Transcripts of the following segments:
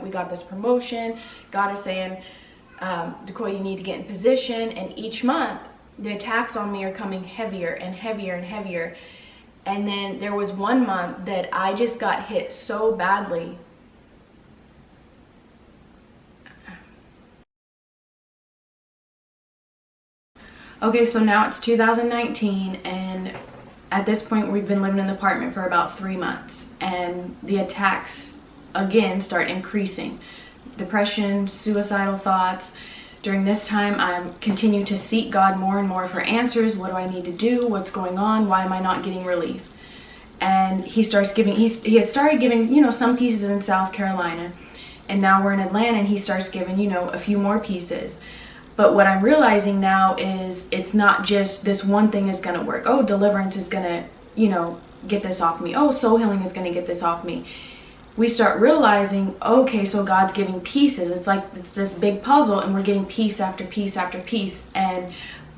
we got this promotion. God is saying, Decoy, you need to get in position. And each month, the attacks on me are coming heavier and heavier and heavier. And then there was one month that I just got hit so badly. Okay, so now it's 2019, and at this point we've been living in the apartment for about 3 months, and the attacks again start increasing. Depression, suicidal thoughts. During this time, I continue to seek God more and more for answers. What do I need to do? What's going on? Why am I not getting relief? And he starts giving, he had started giving, you know, some pieces in South Carolina, and now we're in Atlanta, and he starts giving, you know, a few more pieces. But what I'm realizing now is it's not just this one thing is going to work. Oh, deliverance is going to, you know, get this off me. Oh, soul healing is going to get this off me. We start realizing, okay, so God's giving pieces. It's like it's this big puzzle, and we're getting piece after piece after piece.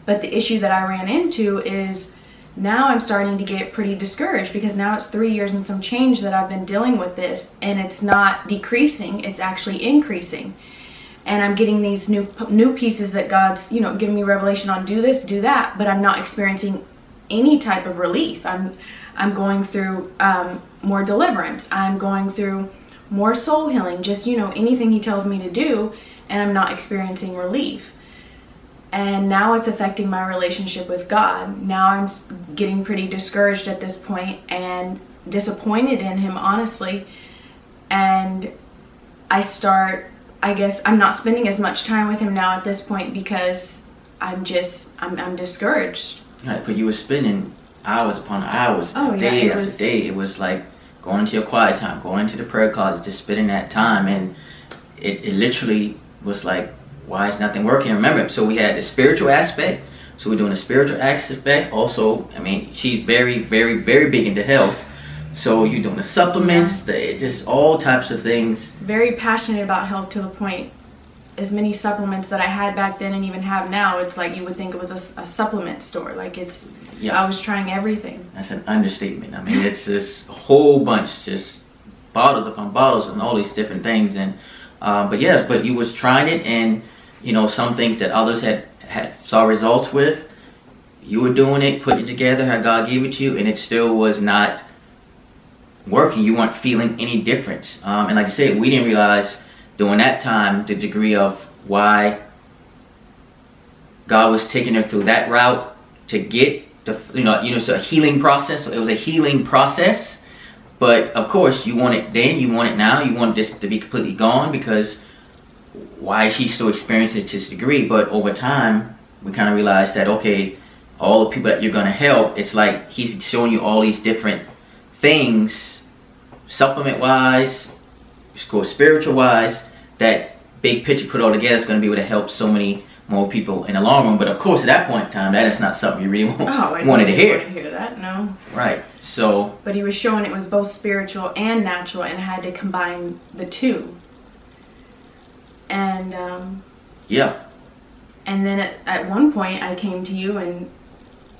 But the issue that I ran into is now I'm starting to get pretty discouraged, because now it's 3 years and some change that I've been dealing with this, and it's not decreasing, it's actually increasing. And I'm getting these new pieces that God's, you know, giving me revelation on, do this, do that, but I'm not experiencing any type of relief. I'm going through more deliverance. I'm going through more soul healing, just, you know, anything he tells me to do, and I'm not experiencing relief. And now it's affecting my relationship with God. Now I'm getting pretty discouraged at this point and disappointed in him, honestly. And I guess I'm not spending as much time with him now at this point, because I'm discouraged. Right, but you were spending hours upon hours, day after day. It was like going into your quiet time, going into the prayer closet, just spending that time, and it literally was like, why is nothing working? Remember, so we had the spiritual aspect, so we're doing the spiritual aspect. Also, I mean, she's very, very, very big into health. So you're doing the supplements, just all types of things. Very passionate about health, to the point, as many supplements that I had back then and even have now, it's like you would think it was a supplement store. Like it's, I was trying everything. That's an understatement. I mean, it's just a whole bunch, just bottles upon bottles and all these different things. And but you was trying it, and you know, some things that others had saw results with, you were doing it, putting it together how God gave it to you, and it still was not working. You weren't feeling any difference. And like I said, we didn't realize during that time the degree of why God was taking her through that route to get the, it's a healing process. So it was a healing process. But of course, you want it then, you want it now, you want this to be completely gone, because why is she still experiencing it to this degree? But over time, we kind of realized that, okay, all the people that you're going to help, it's like he's showing you all these different things, supplement wise, spiritual wise, that big picture put all together is going to be able to help so many more people in the long run. But of course, at that point in time, that is not something you really wanted to hear. I didn't hear that, no. Right. So. But he was showing it was both spiritual and natural, and had to combine the two. And yeah. And then at one point, I came to you, and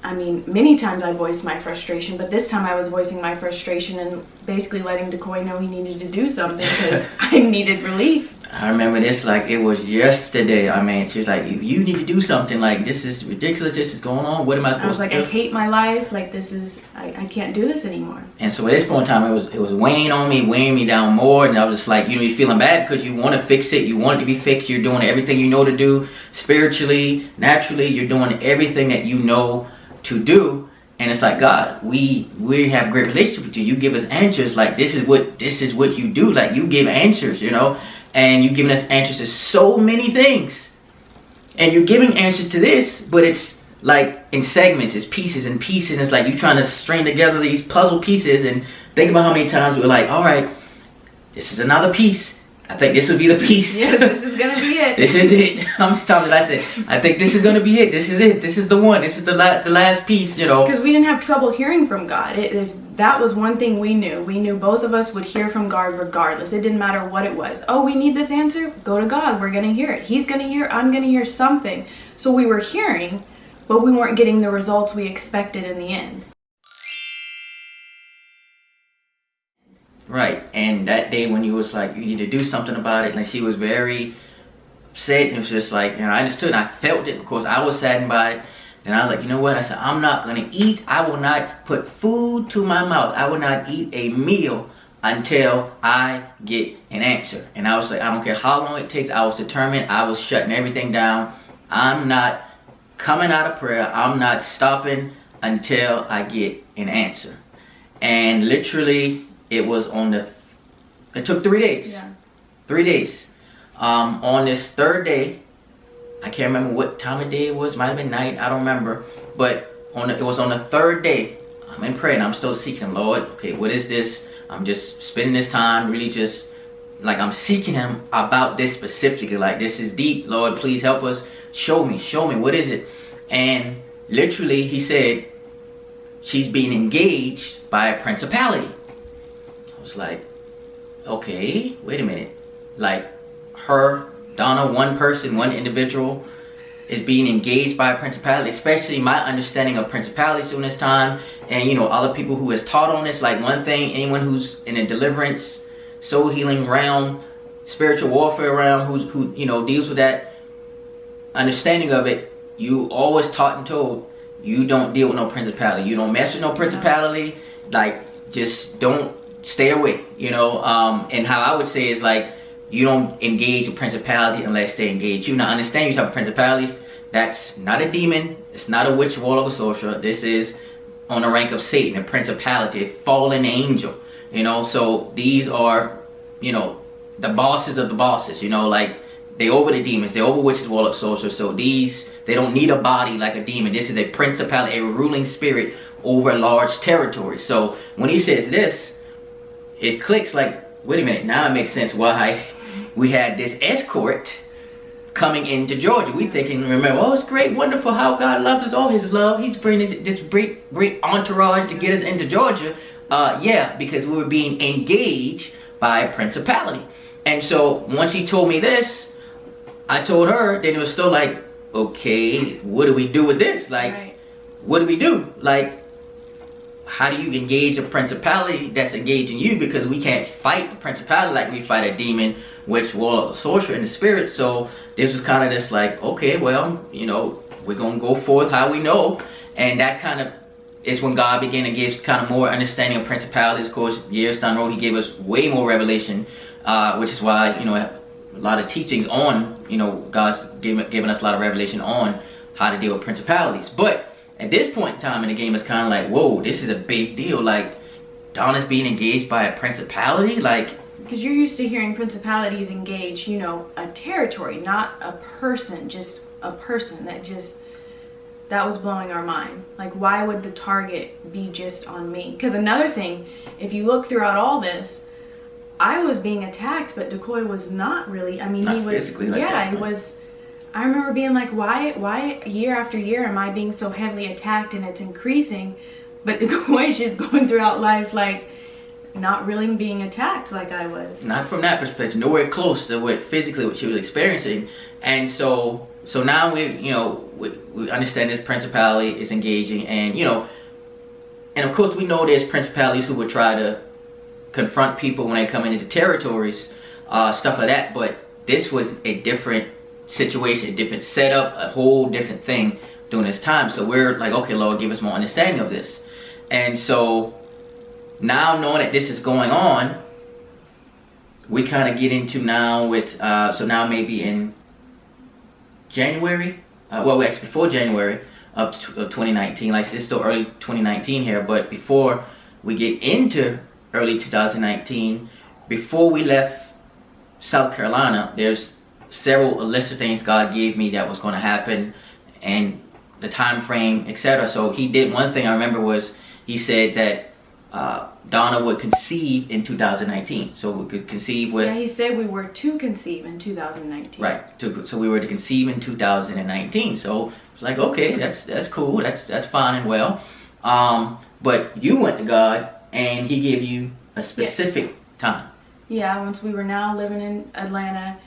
I mean, many times I voiced my frustration, but this time I was voicing my frustration and basically letting Decoy know he needed to do something, because I needed relief. I remember this like it was yesterday. I mean, she was like, you need to do something. Like, this is ridiculous. This is going on. What am I supposed to do? I was like, I hate my life. Like, this is, I can't do this anymore. And so at this point in time, it was weighing on me, weighing me down more. And I was just like, you're feeling bad because you want to fix it. You want it to be fixed. You're doing everything you know to do spiritually, naturally. You're doing everything that you know to do. And it's like, God, we have a great relationship with you. You give us answers. Like, this is what you do. Like, you give answers, and you're giving us answers to so many things. And you're giving answers to this, but it's like in segments, it's pieces and pieces. And it's like you're trying to string together these puzzle pieces. And think about how many times we're like, all right, this is another piece. I think this will be the piece. Yes, this is going to be it. This is it. I'm stopping. I said, I think this is going to be it. This is it. This is the one. This is the last piece, Because we didn't have trouble hearing from God. If that was one thing we knew. We knew both of us would hear from God regardless. It didn't matter what it was. Oh, we need this answer? Go to God. We're going to hear it. He's going to hear. I'm going to hear something. So we were hearing, but we weren't getting the results we expected in the end. Right. And that day when you was like, you need to do something about it, like she was very upset, and it was just like, and I understood, and I felt it because I was saddened by it. And I was like, you know what? I said, I'm not gonna eat. I will not put food to my mouth. I will not eat a meal until I get an answer. And I was like, I don't care how long it takes. I was determined. I was shutting everything down. I'm not coming out of prayer. I'm not stopping until I get an answer. And literally, it was on it took 3 days. Yeah. 3 days. On this third day, I can't remember what time of day it was. Might have been night. I don't remember. But it was on the third day. I'm in prayer and I'm still seeking, Lord. Okay, what is this? I'm just spending this time really just like I'm seeking him about this specifically. Like, this is deep. Lord, please help us. Show me. What is it? And literally, he said, she's being engaged by a principality. I was like, okay, wait a minute. Like, Donna, one person, one individual is being engaged by a principality, especially my understanding of principalities during this time, and other people who has taught on this. Like, one thing, anyone who's in a deliverance, soul healing realm, spiritual warfare realm, who deals with that understanding of it, you always taught and told, you don't deal with no principality. You don't mess with no principality. Like, just don't, stay away, and how I would say is like, you don't engage a principality unless they engage you. Now, understand, you have principalities. That's not a demon. It's not a witch, warlock, or sorcerer. This is on the rank of Satan, a principality, a fallen angel. So these are, the bosses of the bosses. Like, they over the demons. They over witches, warlock, sorcerers. So they don't need a body like a demon. This is a principality, a ruling spirit over large territory. So when he says this, it clicks like, wait a minute, now it makes sense why we had this escort coming into Georgia. We thinking, remember, oh, it's great, wonderful how God loves us, all his love. He's bringing this great entourage to get us into Georgia. Yeah, because we were being engaged by a principality. And so once he told me this, I told her, then it was still like, okay, what do we do with this? Like, right. What do we do? Like, how do you engage a principality that's engaging you? Because we can't fight a principality like we fight a demon, witch, warlock, sorcerer in the spirit. So this was kind of just like, okay, well, we're going to go forth how we know. And that kind of is when God began to give kind of more understanding of principalities. Of course, years down the road, he gave us way more revelation, which is why, a lot of teachings on, God's given us a lot of revelation on how to deal with principalities. But at this point in time in the game, it's kind of like, whoa, this is a big deal. Like, Donna's being engaged by a principality? Like, because you're used to hearing principalities engage, a territory, not a person, just a person. That was blowing our mind. Like, why would the target be just on me? Because another thing, if you look throughout all this, I was being attacked, but Decoy was not really. I mean, not he was, physically like yeah, that, he was. I remember being like, why year after year am I being so heavily attacked and it's increasing? But Decoy's just going throughout life like not really being attacked like I was. Not from that perspective, nowhere close to what she was experiencing. And so now we understand this principality is engaging, and and of course we know there's principalities who would try to confront people when they come into territories, stuff like that. But this was a different situation, a different setup, a whole different thing during this time. So we're like, okay, Lord, give us more understanding of this. And so now knowing that this is going on, we kind of get into now with so now maybe in January, well, actually before January of 2019, like it's still early 2019 here, but before we get into early 2019, before we left South Carolina, there's several list of things God gave me that was going to happen, and the time frame, etc. So he did one thing I remember was he said that Donna would conceive in 2019. So we could conceive with. Yeah, he said we were to conceive in 2019. Right. So we were to conceive in 2019. So it's like, okay, that's cool. That's fine and well. But you went to God and he gave you a specific time. Yeah. Once we were now living in Atlanta.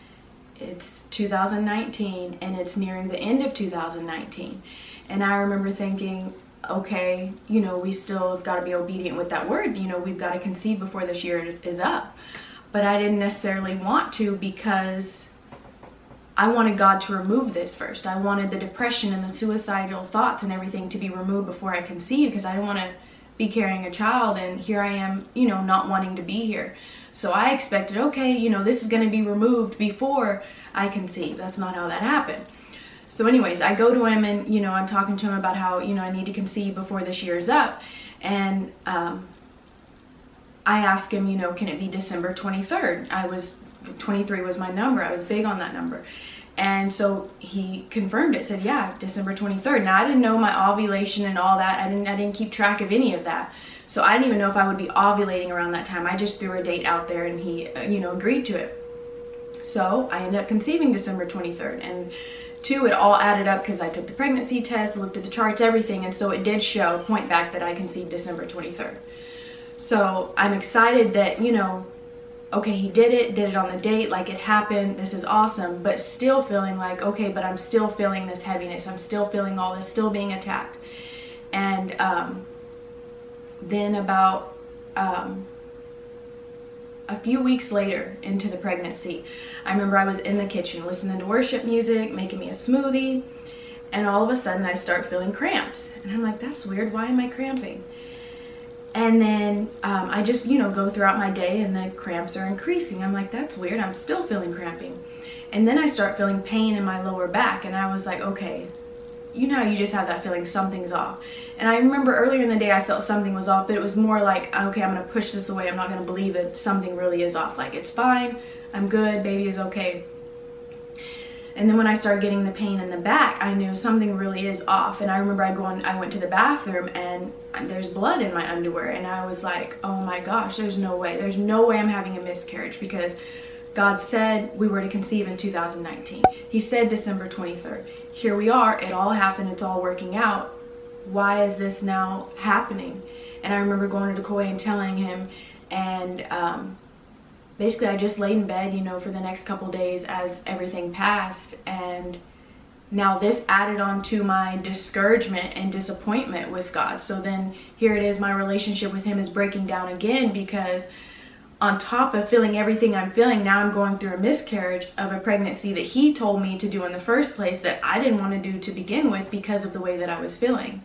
It's 2019 and it's nearing the end of 2019, and I remember thinking, okay, you know, we still have got to be obedient with that word. You know, we've got to conceive before this year is up. But I didn't necessarily want to, because I wanted God to remove this first. I wanted the depression and the suicidal thoughts and everything to be removed before I conceived, because I didn't want to be carrying a child and here I am, you know, not wanting to be here. So I expected, okay, you know, this is going to be removed before I conceive. That's not how that happened. So anyways, I go to him and, you know, I'm talking to him about how, you know, I need to conceive before this year is up. And I asked him, you know, can it be December 23rd? 23 was my number. I was big on that number. And so he confirmed it, said, yeah, December 23rd. Now I didn't know my ovulation and all that. I didn't keep track of any of that. So I didn't even know if I would be ovulating around that time. I just threw a date out there and he, you know, agreed to it. So I ended up conceiving December 23rd. And two, it all added up because I took the pregnancy test, looked at the charts, everything. And so it did show, point back, that I conceived December 23rd. So I'm excited that, you know, okay, he did it on the date, like it happened, this is awesome, but still feeling like, okay, but I'm still feeling this heaviness, I'm still feeling all this, still being attacked. And then about a few weeks later into the pregnancy, I remember I was in the kitchen listening to worship music, making me a smoothie, and all of a sudden I start feeling cramps. And I'm like, that's weird, why am I cramping? And then I just, you know, go throughout my day and the cramps are increasing. I'm like, that's weird, I'm still feeling cramping. And then I start feeling pain in my lower back, and I was like, okay, you know how you just have that feeling something's off. And I remember earlier in the day I felt something was off, but it was more like, okay, I'm gonna push this away, I'm not gonna believe that something really is off. Like, it's fine, I'm good, baby is okay. And then when I started getting the pain in the back, I knew something really is off. And I remember I went to the bathroom and there's blood in my underwear. And I was like, oh my gosh, there's no way. There's no way I'm having a miscarriage, because God said we were to conceive in 2019. He said December 23rd. Here we are, it all happened, it's all working out. Why is this now happening? And I remember going to Decoy and telling him, and basically I just laid in bed, you know, for the next couple days as everything passed. And now this added on to my discouragement and disappointment with God. So then here it is, my relationship with him is breaking down again, because on top of feeling everything I'm feeling, now I'm going through a miscarriage of a pregnancy that he told me to do in the first place, that I didn't want to do to begin with because of the way that I was feeling.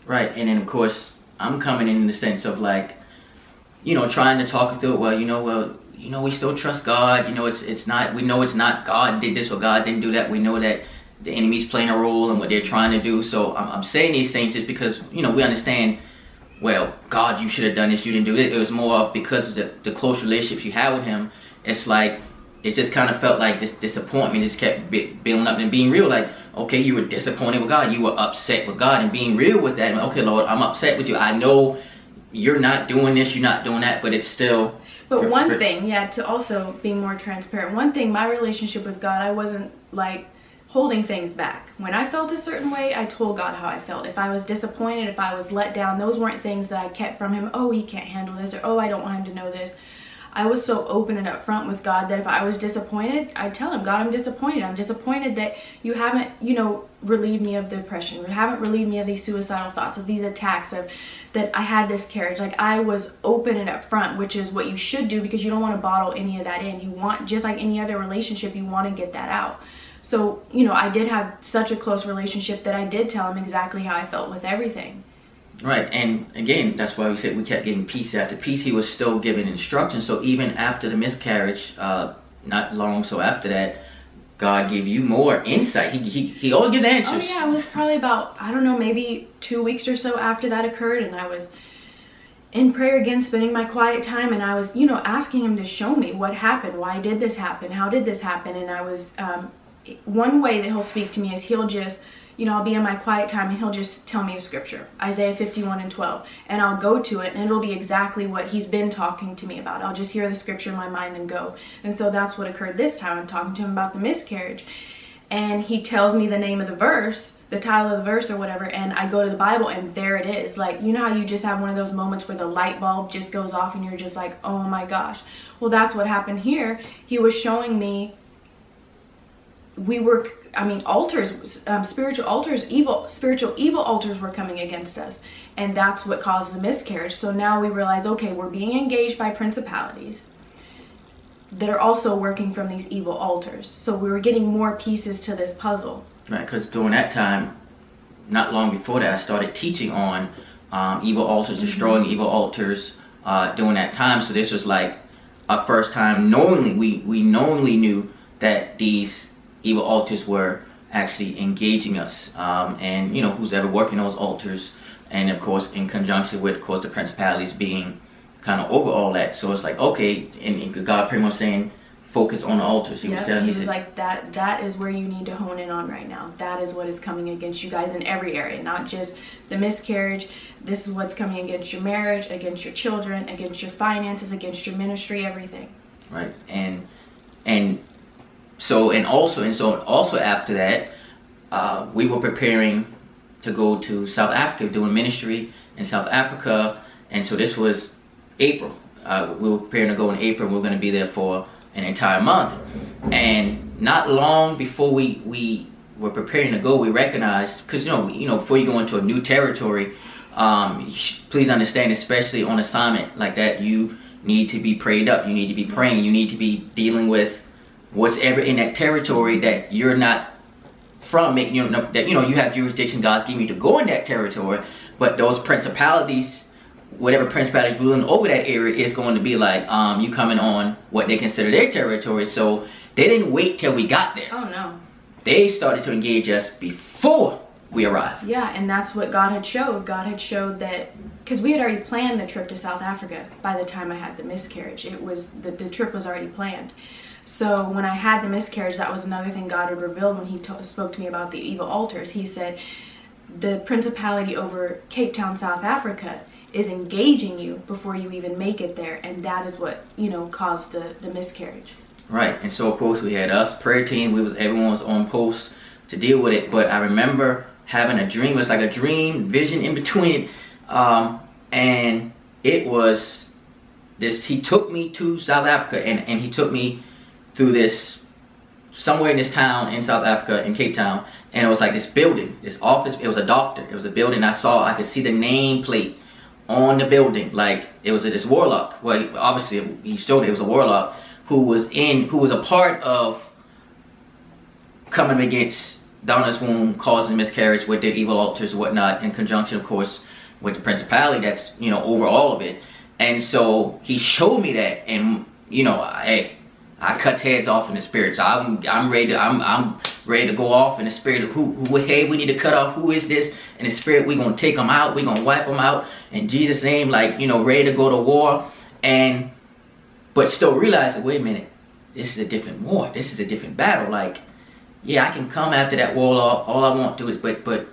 Right. And then of course I'm coming in the sense of like, you know, trying to talk through it. Well, we still trust God. You know, it's not, we know it's not God did this or God didn't do that. We know that the enemy's playing a role in what they're trying to do. So I'm saying these things just because, you know, we understand, well, God, you should have done this, you didn't do it. It was more of because of the close relationships you had with him. It's like, it just kind of felt like this disappointment just kept building up, and being real. Like, okay, you were disappointed with God, you were upset with God, and being real with that. Okay, Lord, I'm upset with you. I know you're not doing this, you're not doing that, but it's still. But one thing, yeah, to also be more transparent, one thing, my relationship with God, I wasn't like holding things back. When I felt a certain way, I told God how I felt. If I was disappointed, if I was let down, those weren't things that I kept from him. Oh, he can't handle this, or oh, I don't want him to know this. I was so open and upfront with God that if I was disappointed, I'd tell him, God, I'm disappointed. I'm disappointed that you haven't, you know, relieved me of depression. You haven't relieved me of these suicidal thoughts, of these attacks, of that I had this carriage. Like, I was open and upfront, which is what you should do, because you don't want to bottle any of that in. You want, just like any other relationship, you want to get that out. So, you know, I did have such a close relationship that I did tell him exactly how I felt with everything. Right, and again, that's why we said we kept getting piece after piece. He was still giving instructions. So even after the miscarriage, not long so after that, God gave you more insight. He always gives answers. Oh yeah, it was probably about, I don't know, maybe 2 weeks or so after that occurred, and I was in prayer again, spending my quiet time, and I was, you know, asking him to show me what happened. Why did this happen? How did this happen? And I was, one way that he'll speak to me is he'll just, you know, I'll be in my quiet time and he'll just tell me a scripture, Isaiah 51:12, and I'll go to it and it'll be exactly what he's been talking to me about. I'll just hear the scripture in my mind and go. And so that's what occurred this time. I'm talking to him about the miscarriage, and he tells me the name of the verse, the title of the verse or whatever, and I go to the Bible and there it is. Like, you know how you just have one of those moments where the light bulb just goes off and you're just like, oh my gosh. Well, that's what happened here. He was showing me we were, I mean, altars, spiritual altars, spiritual evil altars were coming against us. And that's what caused the miscarriage. So now we realize, okay, we're being engaged by principalities that are also working from these evil altars. So we were getting more pieces to this puzzle. Right, because during that time, not long before that, I started teaching on evil altars, destroying evil altars during that time. So this was like our first time knowingly, we knowingly knew that these evil altars were actually engaging us, and who's ever working those altars, and of course in conjunction with, of course, the principalities being kind of over all that. So it's like, okay, and God pretty much saying, focus on the altars. He was telling, he was like, that is where you need to hone in on right now. That is what is coming against you guys in every area, not just the miscarriage. This is what's coming against your marriage, against your children, against your finances, against your ministry, everything. Right, and also after that, we were preparing to go to South Africa, doing ministry in South Africa. And so this was April. We were preparing to go in April. We were going to be there for an entire month. And not long before we were preparing to go, we recognized, because before you go into a new territory, please understand, especially on assignment like that, you need to be prayed up. You need to be praying. You need to be dealing with what's ever in that territory that you're not from. That you have jurisdiction God's giving you to go in that territory, but those principalities, whatever principalities ruling over that area, is going to be like, you coming on what they consider their territory. So they didn't wait till we got there. Oh no. They started to engage us before we arrived. Yeah, and that's what God had showed. God had showed that, because we had already planned the trip to South Africa by the time I had the miscarriage. It was, the trip was already planned. So when I had the miscarriage, that was another thing God had revealed when he spoke to me about the evil altars. He said, the principality over Cape Town, South Africa is engaging you before you even make it there. And that is what, caused the miscarriage. Right, and so of course we had us, prayer team, everyone was on post to deal with it. But I remember having a dream. It was like a dream vision in between, and it was this. He took me to South Africa, and he took me through this, somewhere in this town in South Africa, in Cape Town, and it was like this building, this office. It was a doctor. It was a building. I could see the nameplate on the building. Like, it was this warlock. Well, obviously he showed it was a warlock who was a part of coming against Donna's womb, causing miscarriage with their evil altars and whatnot, in conjunction, of course, with the principality that's over all of it. And so he showed me that, and I cut heads off in the spirit. So I'm ready to go off in the spirit. Hey, we need to cut off. Who is this? In the spirit, we gonna take them out. We gonna wipe them out in Jesus' name. Like, ready to go to war, but still realizing, wait a minute, this is a different war. This is a different battle. Like, yeah, I can come after that warlock. All I want to do is, but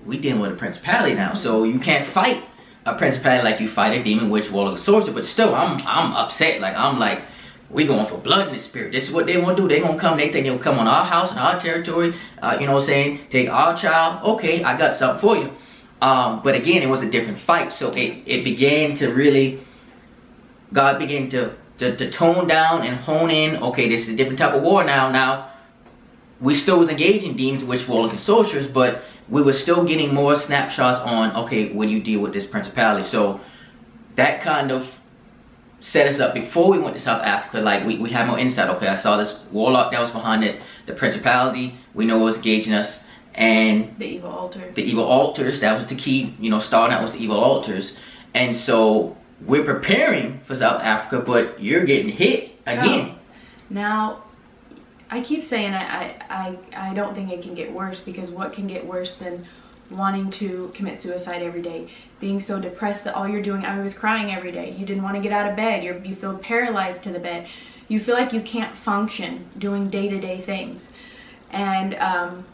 we dealing with a principality now. So you can't fight a principality like you fight a demon, witch, warlock, sorcerer. But still, I'm upset. Like, I'm like, we going for blood in the spirit. This is what they want to do. They gonna come. They think they'll come on our house and our territory. Take our child. Okay, I got something for you. But again, it was a different fight. So it began to really, God began to tone down and hone in. Okay, this is a different type of war now. Now, we still was engaging demons, witch, warlock, and sorcerers, but we were still getting more snapshots on, okay, when you deal with this principality. So that kind of set us up before we went to South Africa. Like, we had more insight. Okay, I saw this warlock that was behind it, the principality, we know it was engaging us, and the evil altar. The evil altars, that was the key, starting out was the evil altars. And so we're preparing for South Africa, but you're getting hit again. Oh. Now, I keep saying I don't think it can get worse, because what can get worse than wanting to commit suicide every day, being so depressed that all you're doing, I was crying every day, you didn't want to get out of bed, you feel paralyzed to the bed, you feel like you can't function doing day-to-day things. And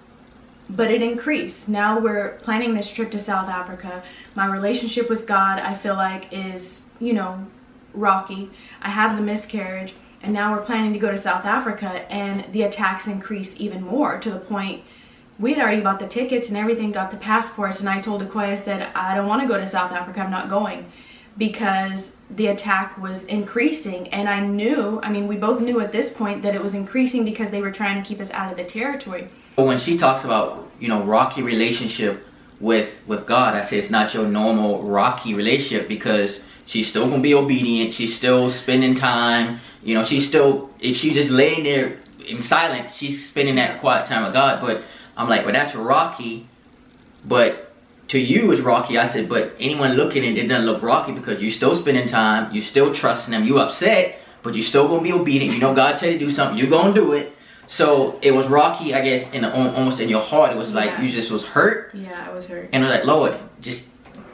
but it increased. Now we're planning this trip to South Africa. My relationship with God, I feel like, is rocky. I have the miscarriage, and now we're planning to go to South Africa, and the attacks increase even more, to the point we had already bought the tickets and everything, got the passports, and I told Akoya, I said, I don't want to go to South Africa, I'm not going, because the attack was increasing, and I mean, we both knew at this point that it was increasing because they were trying to keep us out of the territory. When she talks about, you know, rocky relationship with God, I say it's not your normal rocky relationship, because she's still gonna be obedient. She's still spending time. You know, she's still, if she just laying there in silence, she's spending that quiet time with God. But I'm like, well, that's rocky. But to you it's rocky. I said, but anyone looking at it, it doesn't look rocky, because you're still spending time. You're still trusting him. You upset, but you're still gonna be obedient. You know, God tell you to do something, you're gonna do it. So it was rocky, I guess, almost in your heart. It was like you just was hurt. Yeah, I was hurt. And I was like, Lord, just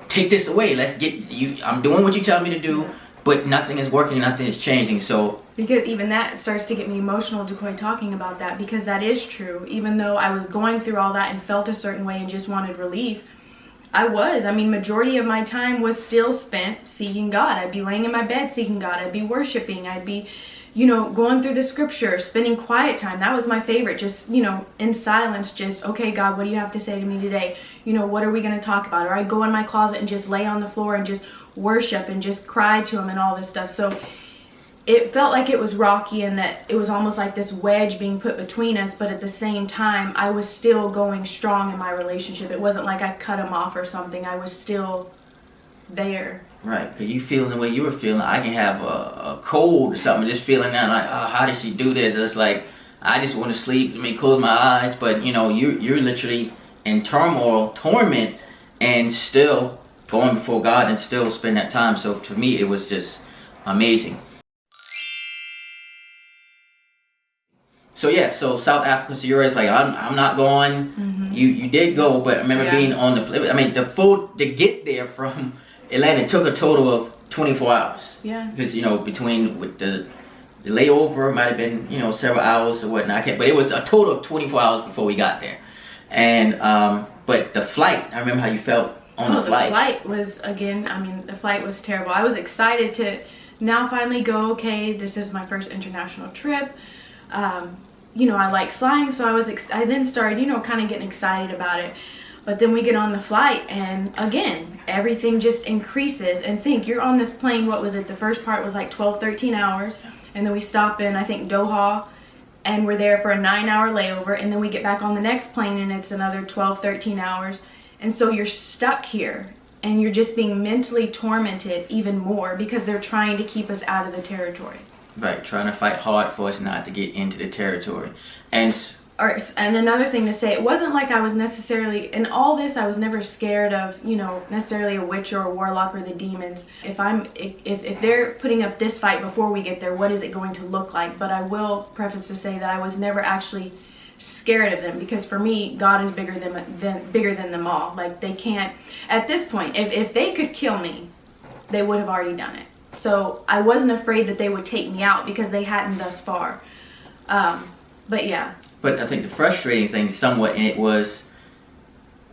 take this away. Let's get you. I'm doing what you tell me to do, but nothing is working. Nothing is changing. So because even that starts to get me emotional, Decoy, talking about that, because that is true. Even though I was going through all that and felt a certain way and just wanted relief, I mean, majority of my time was still spent seeking God. I'd be laying in my bed seeking God. I'd be worshiping. I'd be, you know, going through the scripture, spending quiet time. That was my favorite. Just, you know, in silence, just, okay, God, what do you have to say to me today? You know, what are we going to talk about? Or I go in my closet and just lay on the floor and just worship and just cry to him and all this stuff. So it felt like it was rocky, and that it was almost like this wedge being put between us. But at the same time, I was still going strong in my relationship. It wasn't like I cut him off or something. I was still there. right, because you feeling the way you were feeling. I can have a cold or something, just feeling that like, oh, how did she do this? It's like, I just want to sleep. Let me close my eyes. But you know, you're literally in turmoil, torment, and still going before God and still spend that time. So to me, it was just amazing. So yeah, so South Africa, so you're like, I'm not going. Mm-hmm. You did go, but I remember being on the plane. I mean, the food to get there from Atlanta took a total of 24 hours. Yeah. Because, you know, between with the layover might have been, you know, several hours or whatnot. But it was a total of 24 hours before we got there. And but the flight, I remember how you felt on the flight. The flight was, again, I mean, the flight was terrible. I was excited to now finally go, okay, this is my first international trip. You know, I like flying, so I then started, you know, kind of getting excited about it. But then we get on the flight, and again, everything just increases. And think, you're on this plane, what was it? The first part was like 12, 13 hours. And then we stop in, I think, Doha, and we're there for a 9-hour layover. And then we get back on the next plane, and it's another 12, 13 hours. And so you're stuck here, and you're just being mentally tormented even more, because they're trying to keep us out of the territory. Right, trying to fight hard for us not to get into the territory. And another thing to say, it wasn't like I was necessarily, in all this, I was never scared of, you know, necessarily a witch or a warlock or the demons. If they're putting up this fight before we get there, what is it going to look like? But I will preface to say that I was never actually scared of them, because for me, God is bigger than them all. Like, they can't, at this point, if they could kill me, they would have already done it. So I wasn't afraid that they would take me out, because they hadn't thus far. But yeah. But I think the frustrating thing somewhat in it was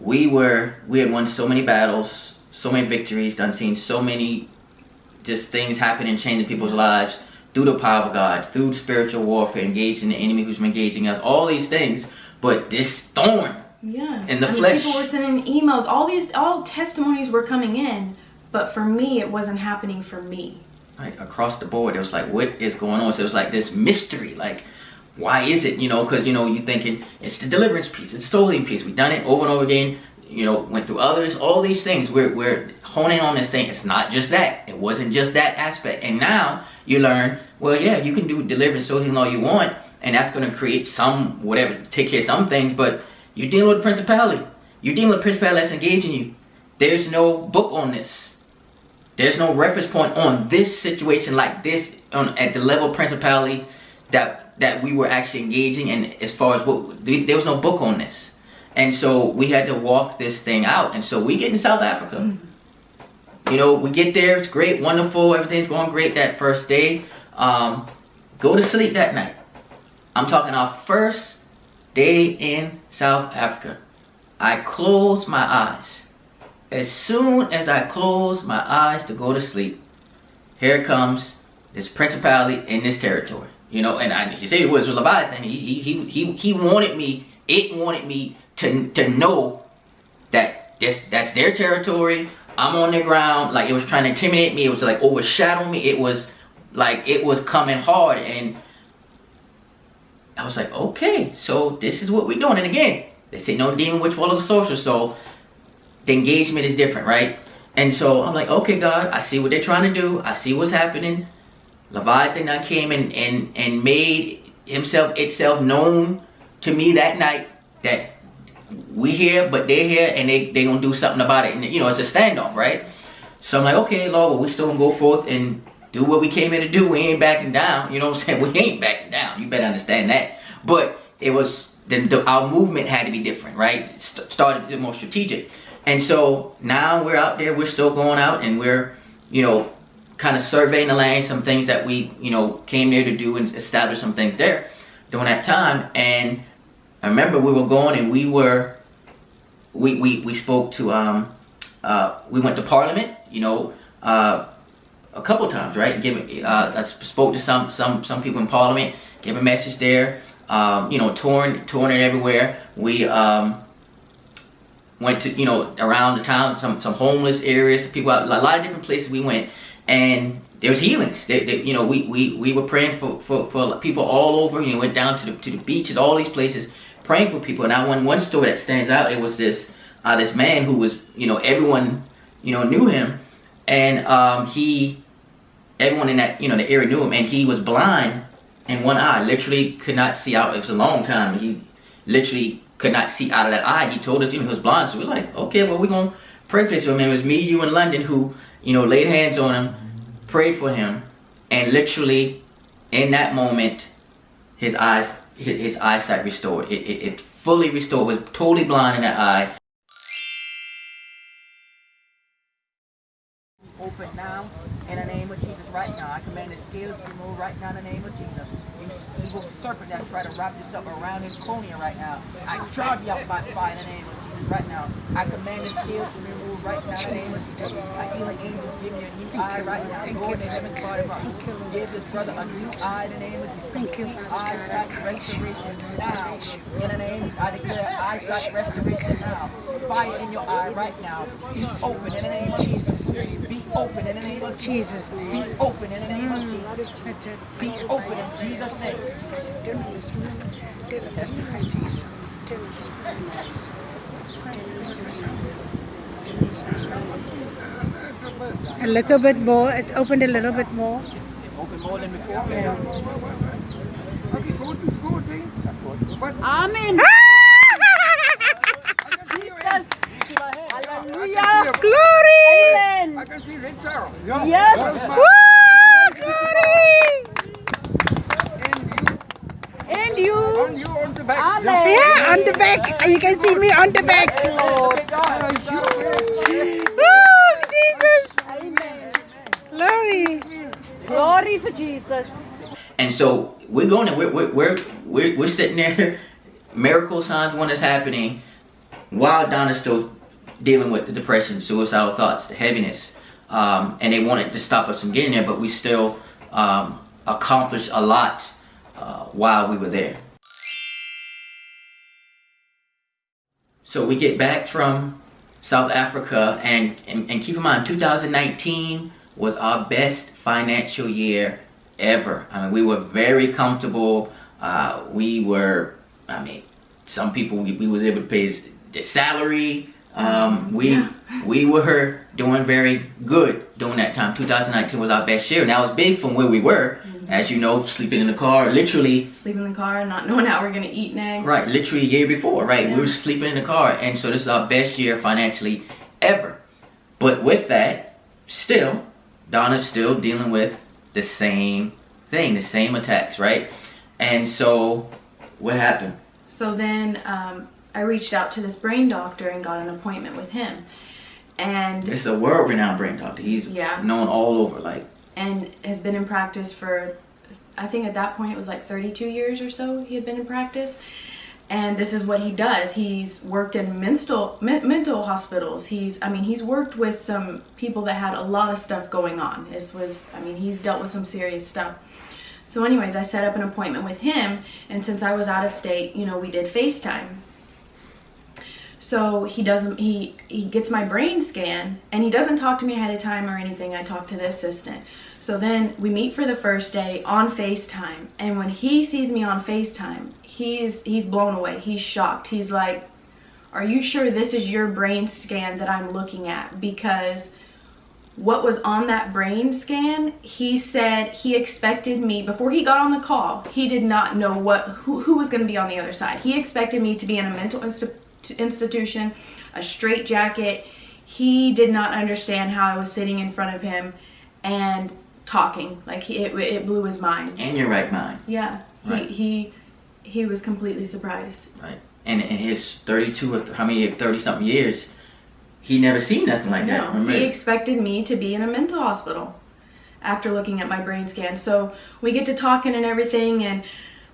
we had won so many battles, so many victories, done seen so many just things happen and changing people's lives through the power of God, through spiritual warfare, engaging the enemy who's been engaging us, all these things. But this thorn in the flesh. People were sending emails, all testimonies were coming in. But for me, it wasn't happening for me. Right, across the board, it was like, what is going on? So it was like this mystery, like, why is it? You know, because, you know, you're thinking, it's the deliverance piece, it's the soul healing piece. We've done it over and over again, you know, went through others, all these things. We're honing on this thing. It's not just that. It wasn't just that aspect. And now you learn, well, yeah, you can do deliverance, soul healing all you want, and that's going to create some, whatever, take care of some things, but you're dealing with a principality. You're dealing with a principality that's engaging you. There's no book on this. There's no reference point on this situation like this at the level of principality that we were actually engaging in, as far as there was no book on this. And so we had to walk this thing out. And so we get in South Africa. You know, we get there, it's great, wonderful, everything's going great that first day. Go to sleep that night. I'm talking our first day in South Africa. I close my eyes. As soon as I close my eyes to go to sleep, here comes this principality in this territory. You know, and you say it was a Leviathan. He wanted me. It wanted me to know that that's their territory. I'm on the ground, like it was trying to intimidate me. It was like overshadowing me. It was like it was coming hard, and I was like, okay, so this is what we're doing. And again, they say no demon which follows social, so the engagement is different, right? And so I'm like, okay, God, I see what they're trying to do. I see what's happening. Leviathan came and made itself known to me that night that we here, but they're here, and they gonna do something about it. And you know, it's a standoff, right? So I'm like, okay, Lord, well, we still gonna go forth and do what we came here to do. We ain't backing down. You know what I'm saying? We ain't backing down. You better understand that. But it was our movement had to be different, right? Started more strategic. And so now we're out there. We're still going out, and we're, you know, kind of surveying the land, some things that we, you know, came there to do and establish some things there during that time. And I remember we were going, and we spoke to we went to Parliament, you know, a couple of times, right? I spoke to some people in Parliament, gave a message there, you know, touring it everywhere. We went to, you know, around the town, some homeless areas, people out, a lot of different places we went, and there was healings. You know, we were praying for people all over. You know, went down to the beaches, all these places, praying for people. And one story that stands out, it was this man who was, you know, everyone, you know, knew him, and everyone in that, you know, the area knew him, and he was blind in one eye, literally could not see out. It was a long time. He literally could not see out of that eye. He told us, you know, he was blind. So we're like, okay, well, we're gonna pray for this. So, I mean, it was me, you, and London who, you know, laid hands on him, prayed for him, and literally in that moment, his eyesight restored. It fully restored. Was totally blind in that eye. Open now in the name of Jesus. Right now, I command the scales to be moved right now in the name of Jesus. You evil serpent that try to wrap yourself around his cornea right now, I drive you out by fire in the name of Jesus right now. I command the scales to be removed right now in the name of Jesus. I feel like angels giving you a new eye right now. Lord, in heaven's Father, give this brother a new eye in the name of Jesus. Thank you, Eyesight restoration now. In the name, I declare eyesight restoration now. Fire in your eye right now. Be open in the name of Jesus. Be open in the name of Jesus. Be open in the name of Jesus. Be open in Jesus' name. A little bit more. It opened a little bit more. Open more than before. Yeah. Okay, go to school, thing. Amen. Hallelujah. Glory. I can see red arrow. Yes. Woo, glory. And And you. you on the back. Amen. Yeah, on the back. You can see me on the back. Oh, Jesus. Amen. Glory. Glory for Jesus. And so we're going, and we're sitting there, miracle signs, wonders happening, while Donna's still dealing with the depression, suicidal thoughts, the heaviness, and they wanted to stop us from getting there, but we still accomplished a lot while we were there. So we get back from South Africa, and keep in mind, 2019 was our best financial year ever. I mean, we were very comfortable. We were, I mean, some people we was able to pay their salary. We were doing very good during that time. 2019 was our best year, and that was big from where we were. As you know, sleeping in the car, literally. Sleeping in the car, not knowing how we're gonna eat next. Right, literally a year before, right? Yeah. We were sleeping in the car, and so this is our best year financially ever. But with that, still, Donna's still dealing with the same thing, the same attacks, right? And so, what happened? So then I reached out to this brain doctor and got an appointment with him. And It's a world-renowned brain doctor. He's known all over, like. And has been in practice for, I think at that point it was like 32 years or so he had been in practice. And this is what he does. He's worked in mental hospitals. He's worked with some people that had a lot of stuff going on. He's dealt with some serious stuff. So anyways, I set up an appointment with him, and since I was out of state, you know, we did FaceTime. So he gets my brain scan, and he doesn't talk to me ahead of time or anything. I talk to the assistant. So then we meet for the first day on FaceTime, and when he sees me on FaceTime, he's blown away. He's shocked. He's like, "Are you sure this is your brain scan that I'm looking at?" Because what was on that brain scan, he said he expected me, before he got on the call, he did not know who was going to be on the other side. He expected me to be in a mental institution, a straitjacket. He did not understand how I was sitting in front of him and talking. Like, it blew his mind. In your right mind. Yeah. Right. He was completely surprised. Right. And in his 30-something years, he never seen nothing like that. No, he expected me to be in a mental hospital after looking at my brain scan. So we get to talking and everything, and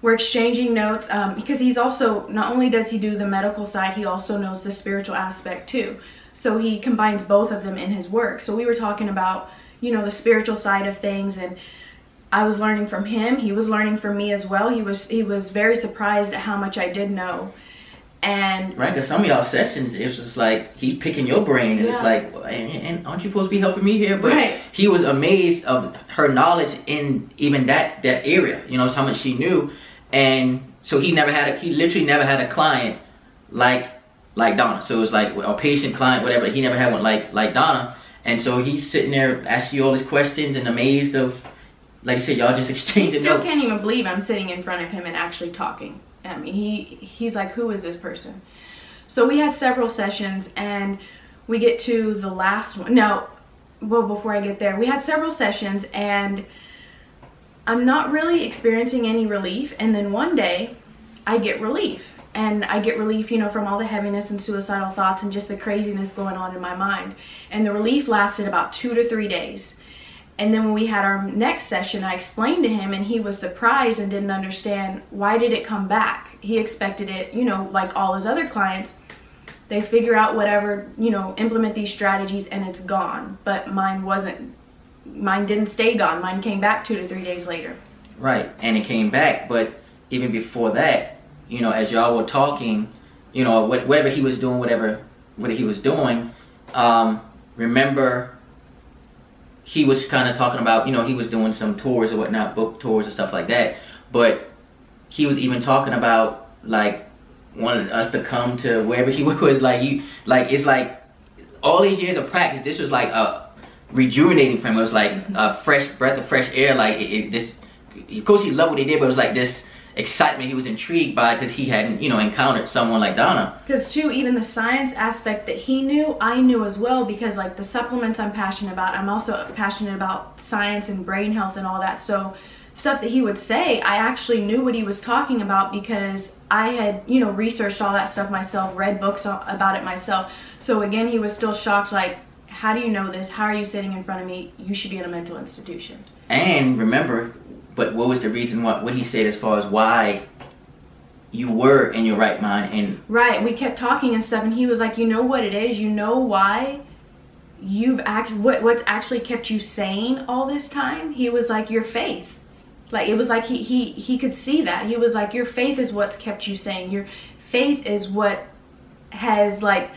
we're exchanging notes, because he's also, not only does he do the medical side, he also knows the spiritual aspect too. So he combines both of them in his work. So we were talking about, you know, the spiritual side of things, and I was learning from him. He was learning from me as well. He was very surprised at how much I did know. And right, because some of y'all sessions, it's just like he's picking your brain, and it's like, and aren't you supposed to be helping me here? But he was amazed of her knowledge in even that area. You know, how much she knew, and so he literally never had a client like Donna. So it was like a patient client, whatever. He never had one like Donna, and so he's sitting there asking you all these questions and amazed of, like you said, y'all just exchanging notes. He still can't even believe I'm sitting in front of him and actually talking. I mean, he's like, who is this person? So we had several sessions, and we get to the last one. Now, well, before I get there, we had several sessions, and I'm not really experiencing any relief. And then one day, I get relief. And I get relief, you know, from all the heaviness and suicidal thoughts and just the craziness going on in my mind. And the relief lasted about 2 to 3 days. And then when we had our next session, I explained to him, and he was surprised and didn't understand, why did it come back? He expected it, you know, like all his other clients, they figure out whatever, you know, implement these strategies, and it's gone. But mine didn't stay gone. Mine came back 2 to 3 days later. Right, and it came back, but even before that, you know, as y'all were talking, you know, whatever he was doing, remember, he was kind of talking about, you know, he was doing some tours or whatnot, book tours and stuff like that. But he was even talking about, like, wanting us to come to wherever he was. It's like all these years of practice, this was like rejuvenating for him. It was like a fresh breath of fresh air. Like, of course he loved what he did, but it was like this excitement he was intrigued by, because he hadn't, you know, encountered someone like Donna. Because too, even the science aspect that he knew, I knew as well, because like the supplements I'm passionate about, I'm also passionate about science and brain health and all that. So stuff that he would say, I actually knew what he was talking about, because I had, you know, researched all that stuff myself, read books about it myself. So again, he was still shocked, like, how do you know this? How are you sitting in front of me? You should be in a mental institution. And remember, but what was the reason, what he said as far as why you were in your right mind? And right, we kept talking and stuff, and he was like, you know what it is? You know why what's actually kept you sane all this time? He was like, your faith. Like, it was like he could see that. He was like, your faith is what's kept you sane. Your faith is what has, like,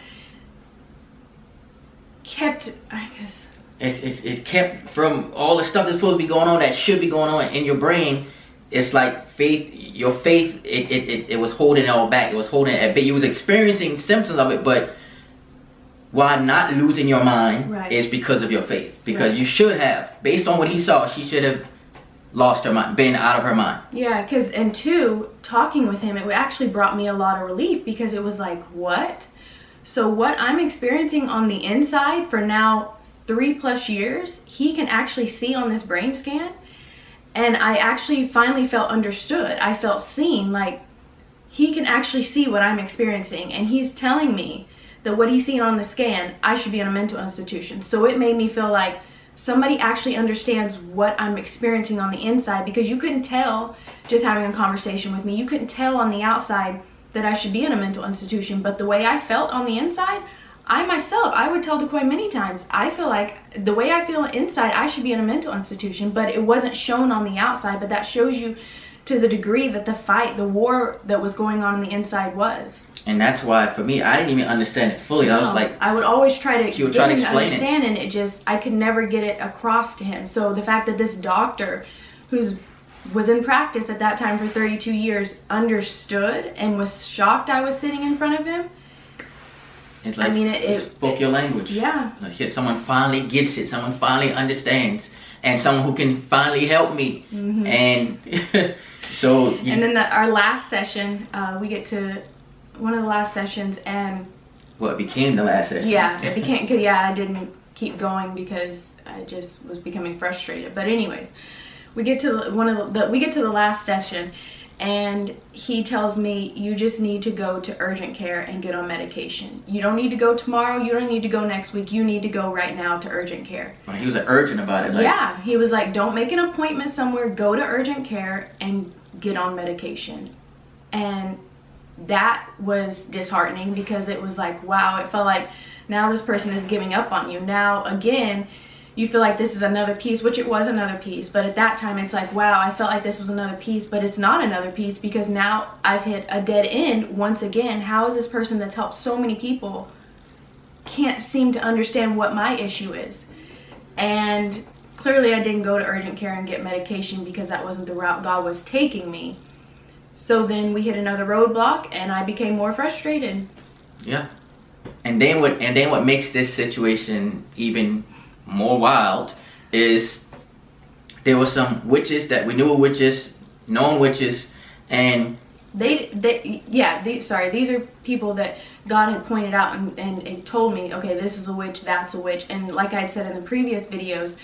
kept, I guess, it's kept from all the stuff that's supposed to be going on, that should be going on in your brain. It's like faith, your faith, it was holding it all back. It was holding it, but you was experiencing symptoms of it, but why not losing your mind is because of your faith. Because you should have, based on what he saw, she should have lost her mind, been out of her mind. Yeah, because, and two, talking with him, it actually brought me a lot of relief, because it was like, what? So what I'm experiencing on the inside for now 3+ years, he can actually see on this brain scan. And I actually finally felt understood. I felt seen. Like, he can actually see what I'm experiencing, and he's telling me that what he's seen on the scan, I should be in a mental institution. So it made me feel like somebody actually understands what I'm experiencing on the inside, because you couldn't tell just having a conversation with me. You couldn't tell on the outside that I should be in a mental institution, but the way I felt on the inside, I myself, I would tell Decoy many times, I feel like the way I feel inside, I should be in a mental institution, but it wasn't shown on the outside. But that shows you to the degree that the war that was going on the inside was. And that's why, for me, I didn't even understand it fully. I was like, I would always try to she would try to explain understand, and it just, I could never get it across to him. So the fact that this doctor, was in practice at that time for 32 years, understood and was shocked I was sitting in front of him. It's like, it spoke your language. Yeah. Like, someone finally gets it. Someone finally understands. And someone who can finally help me. Mm-hmm. And so... and then our last session, we get to one of the last sessions, and... Well, it became the last session. Yeah, it became... Cause, yeah, I didn't keep going because I just was becoming frustrated. But anyways, we get to the last session, and he tells me, you just need to go to urgent care and get on medication. You don't need to go tomorrow. You don't need to go next week. You need to go right now to urgent care. Well, he was urgent about it. Like, yeah, he was like, don't make an appointment somewhere. Go to urgent care and get on medication. And that was disheartening, because it was like, wow, it felt like now this person is giving up on you. Now, again, you feel like this is another piece, which it was another piece, but at that time it's like, wow, I felt like this was another piece, but it's not another piece, because now I've hit a dead end once again. How is this person that's helped so many people can't seem to understand what my issue is? And clearly I didn't go to urgent care and get medication, because that wasn't the route God was taking me. So then we hit another roadblock, and I became more frustrated. Yeah. And then what makes this situation even more wild is there were some witches that we knew were witches, known witches, and these are people that God had pointed out and told me, okay, this is a witch, that's a witch. And like I had said in the previous videos,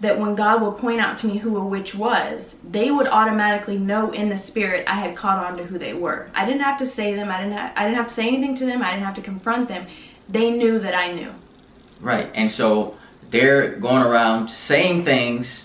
that when God would point out to me who a witch was, they would automatically know in the spirit I had caught on to who they were. I didn't have to say them, I didn't have to say anything to them, I didn't have to confront them. They knew that I knew. Right. And so they're going around saying things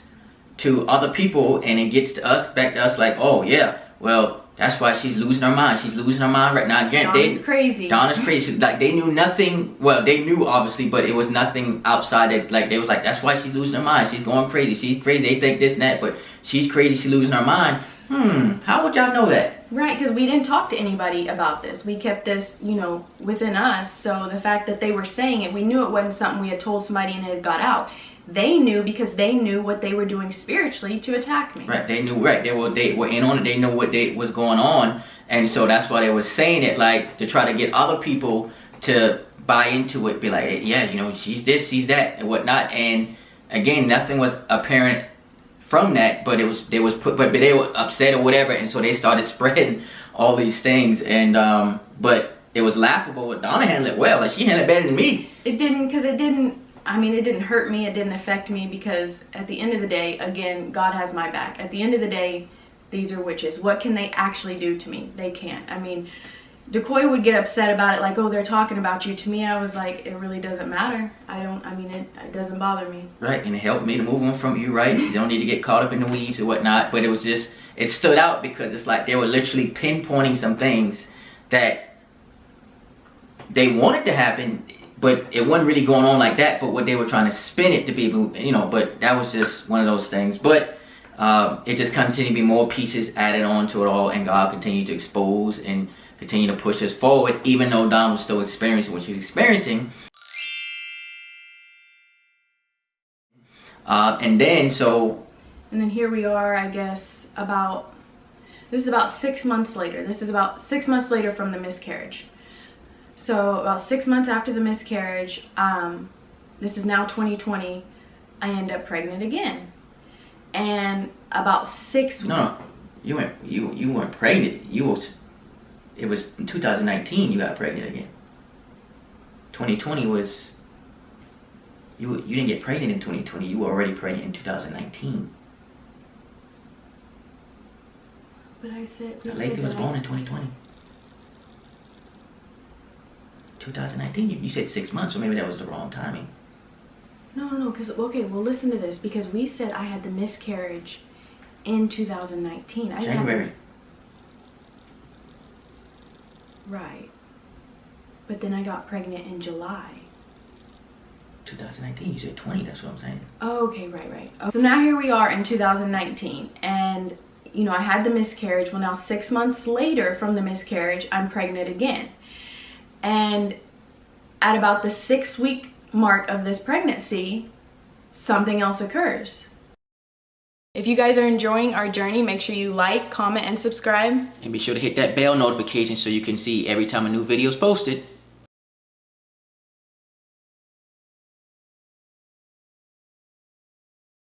to other people, and it gets to us, back to us, like, oh yeah, well, that's why she's losing her mind. She's losing her mind right now. Again, Donna's crazy. Donna's crazy. Like, they knew nothing. Well, they knew obviously, but it was nothing outside it. Like, they was like, that's why she's losing her mind. She's going crazy. She's crazy. They think this and that, but she's crazy. She's losing her mind. How would y'all know that? Right, because we didn't talk to anybody about this. We kept this, within us. So the fact that they were saying it, we knew it wasn't something we had told somebody and it had got out. They knew, because they knew what they were doing spiritually to attack me. Right, they knew. Right, they were in on it. They knew what was going on, and so that's why they were saying it, like, to try to get other people to buy into it. Be like, hey, yeah, she's this, she's that, and whatnot. And again, nothing was apparent from that, but they were upset or whatever, and so they started spreading all these things. And but it was laughable. But Donna handled it well. Like, she handled it better than me. It didn't hurt me, it didn't affect me, because at the end of the day, again, God has my back. At the end of the day, these are witches. What can they actually do to me? They can't. Decoy would get upset about it, like, oh, they're talking about you. To me, I was like, it really doesn't matter. It doesn't bother me. Right, and it helped me to move on from you, right? You don't need to get caught up in the weeds or whatnot, but it was just, it stood out because it's like they were literally pinpointing some things that they wanted to happen, but it wasn't really going on like that, but what they were trying to spin it to be, but that was just one of those things. But it just continued to be more pieces added on to it all, and God continued to expose and continue to push us forward, even though Donna was still experiencing what she was experiencing. And then here we are, I guess, this is about 6 months later. This is about 6 months later from the miscarriage. So about 6 months after the miscarriage, this is now 2020, I end up pregnant again. And about 6 No, you weren't pregnant. It was in 2019 you got pregnant again. 2020 was, you didn't get pregnant in 2020. You were already pregnant in 2019. But I said... Lathan was born in 2020. 2019, you said 6 months, so maybe that was the wrong timing. No, because, okay, well, listen to this, because we said I had the miscarriage in 2019. January. Right. But then I got pregnant in July. 2019, you said 20, that's what I'm saying. Oh, okay, right. So now here we are in 2019, and you know, I had the miscarriage. Well, now 6 months later from the miscarriage, I'm pregnant again. And at about the 6-week mark of this pregnancy, something else occurs. If you guys are enjoying our journey, make sure you like, comment, and subscribe. And be sure to hit that bell notification so you can see every time a new video is posted.